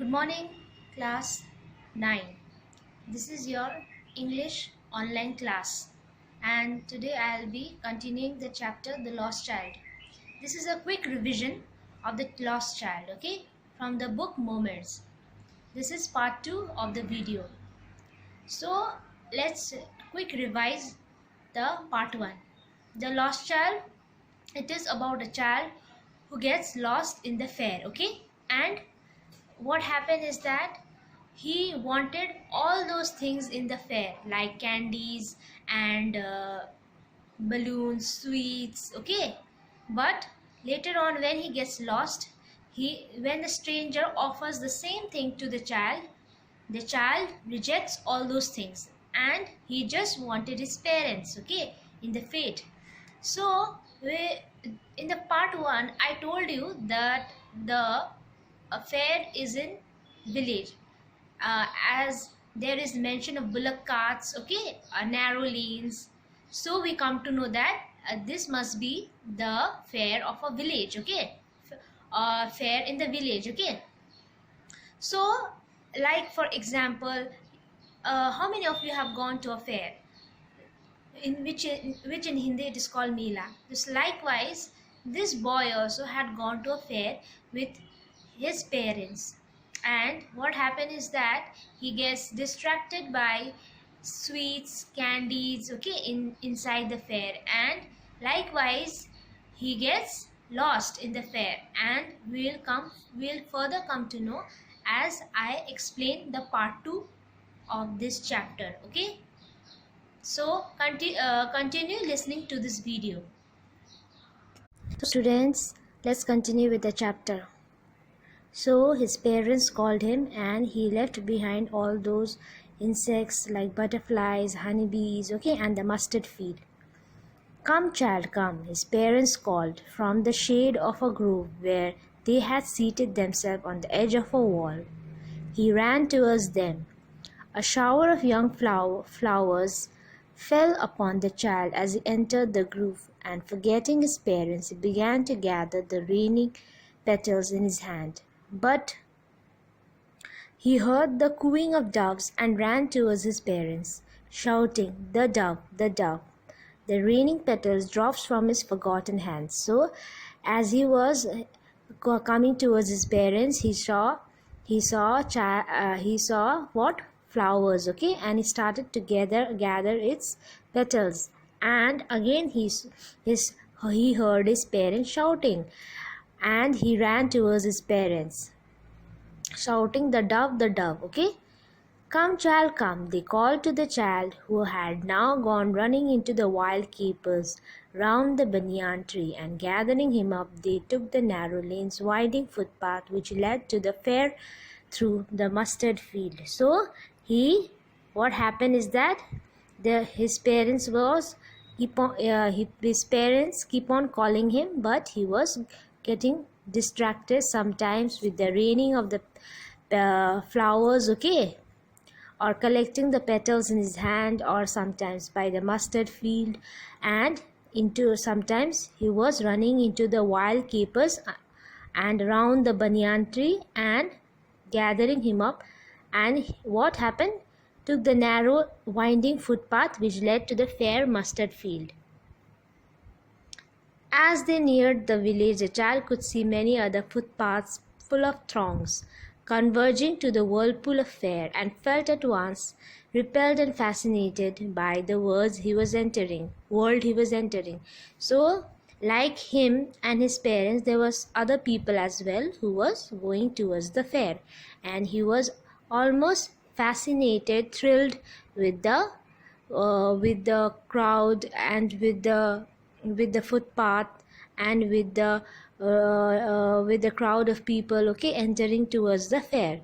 Good morning, class 9. This is your English online class, and today I'll be continuing the chapter The Lost Child. This is a quick revision of The Lost Child, okay, from the book Mermaids. This is part 2 of the video. So let's quick revise the part 1. The Lost Child, it is about a child who gets lost in the fair, okay, and what happened is that he wanted all those things in the fair like candies and balloons, sweets, okay, but later on when he gets lost, when the stranger offers the same thing to the child rejects all those things and he just wanted his parents, okay, in the fate. So in the part 1 I told you that the affair is in village, as there is mention of bullock carts, okay, narrow lanes. So we come to know that this must be the fair of a village, okay, fair in the village, okay. So like for example, how many of you have gone to a fair which in Hindi it is called Mela? Just likewise, this boy also had gone to a fair with his parents, and what happened is that he gets distracted by sweets, candies, okay, inside the fair, and likewise he gets lost in the fair, and we'll further come to know as I explain the part 2 of this chapter, okay. So continue listening to this video. So students, let's continue with the chapter. So his parents called him and he left behind all those insects like butterflies, honeybees, okay, and the mustard field. Come child, come, his parents called from the shade of a grove where they had seated themselves on the edge of a wall. He ran towards them. A shower of young flowers fell upon the child as he entered the grove, and forgetting his parents, he began to gather the raining petals in his hand. But he heard the cooing of doves and ran towards his parents, shouting, "The dove, the dove!" The raining petals dropped from his forgotten hands. So, as he was coming towards his parents, he saw what? Flowers, okay, and he started to gather its petals, and again he heard his parents shouting, and he ran towards his parents shouting, the dove, okay. Come child, come, they called to the child, who had now gone running into the wild capers round the banyan tree, and gathering him up they took the narrow lanes winding footpath which led to the fair through the mustard field. So what happened is that his parents keep on calling him, but he was getting distracted sometimes with the raining of the flowers, okay, or collecting the petals in his hand, or sometimes by the mustard field, and sometimes he was running into the wild capers and around the banyan tree and gathering him up, and what happened? Took the narrow winding footpath which led to the fair mustard field. As they neared the village, the child could see many other footpaths full of throngs converging to the whirlpool of fair, and felt at once repelled and fascinated by the world he was entering. So like him and his parents, there was other people as well who was going towards the fair, and he was almost fascinated, thrilled with the crowd, and with the footpath, and with the crowd of people, okay, entering towards the fair.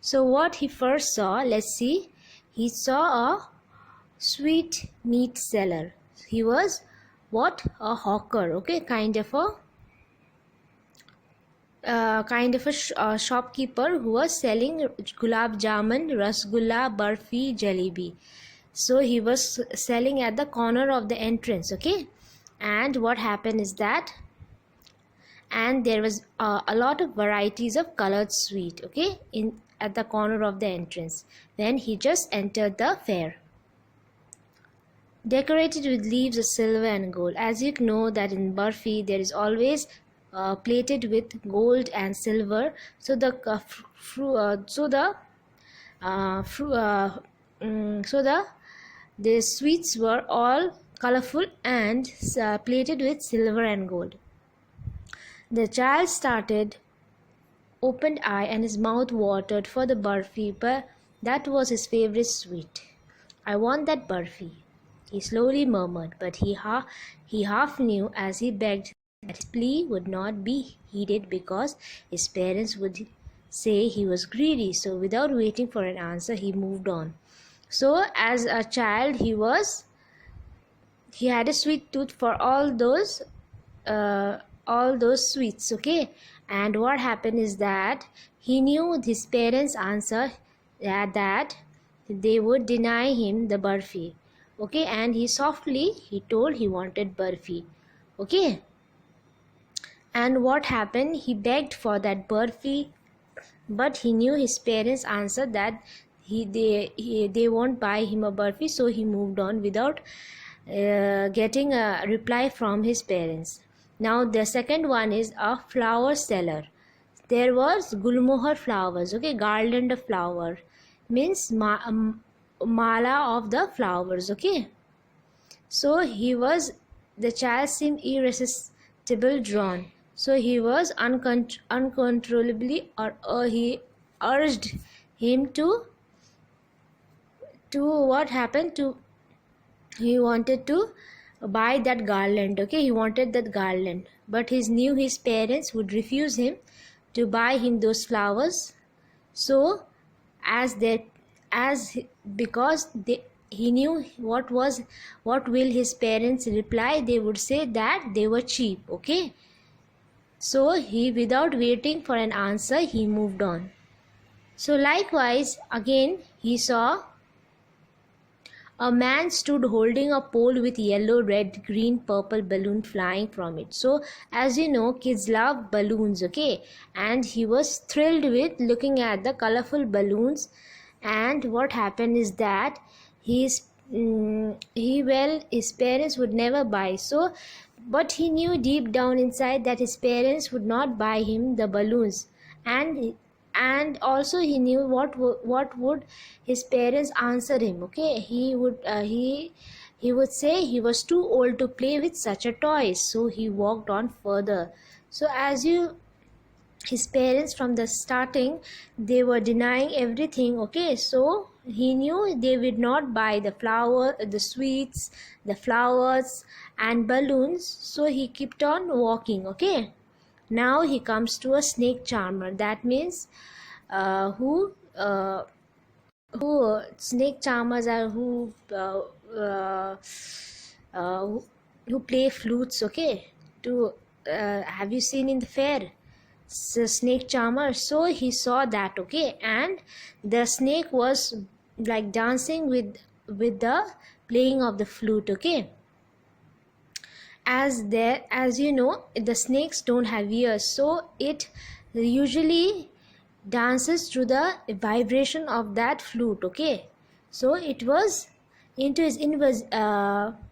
So what he first saw, let's see, he saw a sweet meat seller. He was what? A hawker, okay, kind of a shopkeeper who was selling gulab jamun, rasgulla, barfi, jalebi. So he was selling at the corner of the entrance, okay. And what happened is that and there was a lot of varieties of colored sweet, okay, in at the corner of the entrance when he just entered the fair, decorated with leaves of silver and gold. As you know that in Barfi there is always plated with gold and silver, so the the sweets were all colorful and plated with silver and gold. The child started opened eye and his mouth watered for the barfi, but that was his favorite sweet. I want that barfi, he slowly murmured, but he half knew as he begged that his plea would not be heeded because his parents would say he was greedy. So without waiting for an answer, he moved on. So as a child, he had a sweet tooth for all those sweets, okay. And what happened is that he knew his parents' answer, that they would deny him the barfi, okay, and he told he wanted barfi, okay. And what happened, he begged for that barfi, but he knew his parents' answer that they won't buy him a barfi, so he moved on without getting a reply from his parents. Now the second one is a flower seller. There was gulmohar flowers, okay, garland of flower, means mala of the flowers, okay. So the child seemed irresistible drawn. So he was uncontrollably, or he urged him to what happened to, he wanted to buy that garland, okay, he wanted that garland, but he knew his parents would refuse him to buy him those flowers. So he knew what will his parents reply, they would say that they were cheap, okay. So he, without waiting for an answer, he moved on. So likewise again he saw a man stood holding a pole with yellow, red, green, purple balloon flying from it. So as you know, kids love balloons, okay, and he was thrilled with looking at the colorful balloons. And what happened is that his parents would never buy, so but he knew deep down inside that his parents would not buy him the balloons, and also he knew what would his parents answer him, okay. He would say he was too old to play with such a toy, so he walked on further. So his parents from the starting, they were denying everything, okay. So he knew they would not buy the sweets, the flowers and balloons, so he kept on walking, okay. Now he comes to a snake charmer, that means who snake charmers are who play flutes, okay. To have you seen in the fair snake charmer? So he saw that, okay, and the snake was like dancing with the playing of the flute, okay. As you know, the snakes don't have ears, so it usually dances through the vibration of that flute, okay. So it was into his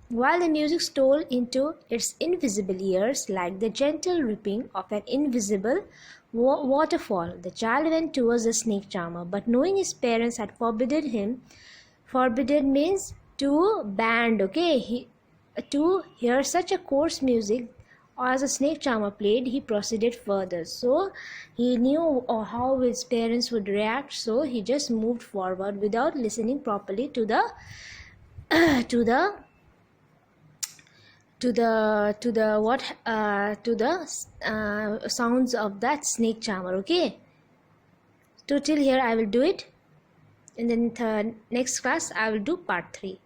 while the music stole into its invisible ears like the gentle rippling of an invisible waterfall, the child went towards the snake charmer, but knowing his parents had forbidden means to banned, okay, to hear such a coarse music as a snake charmer played, he proceeded further. So he knew how his parents would react, so he just moved forward without listening properly to the sounds of that snake charmer, okay. So till here I will do it, and then next class I will do part 3.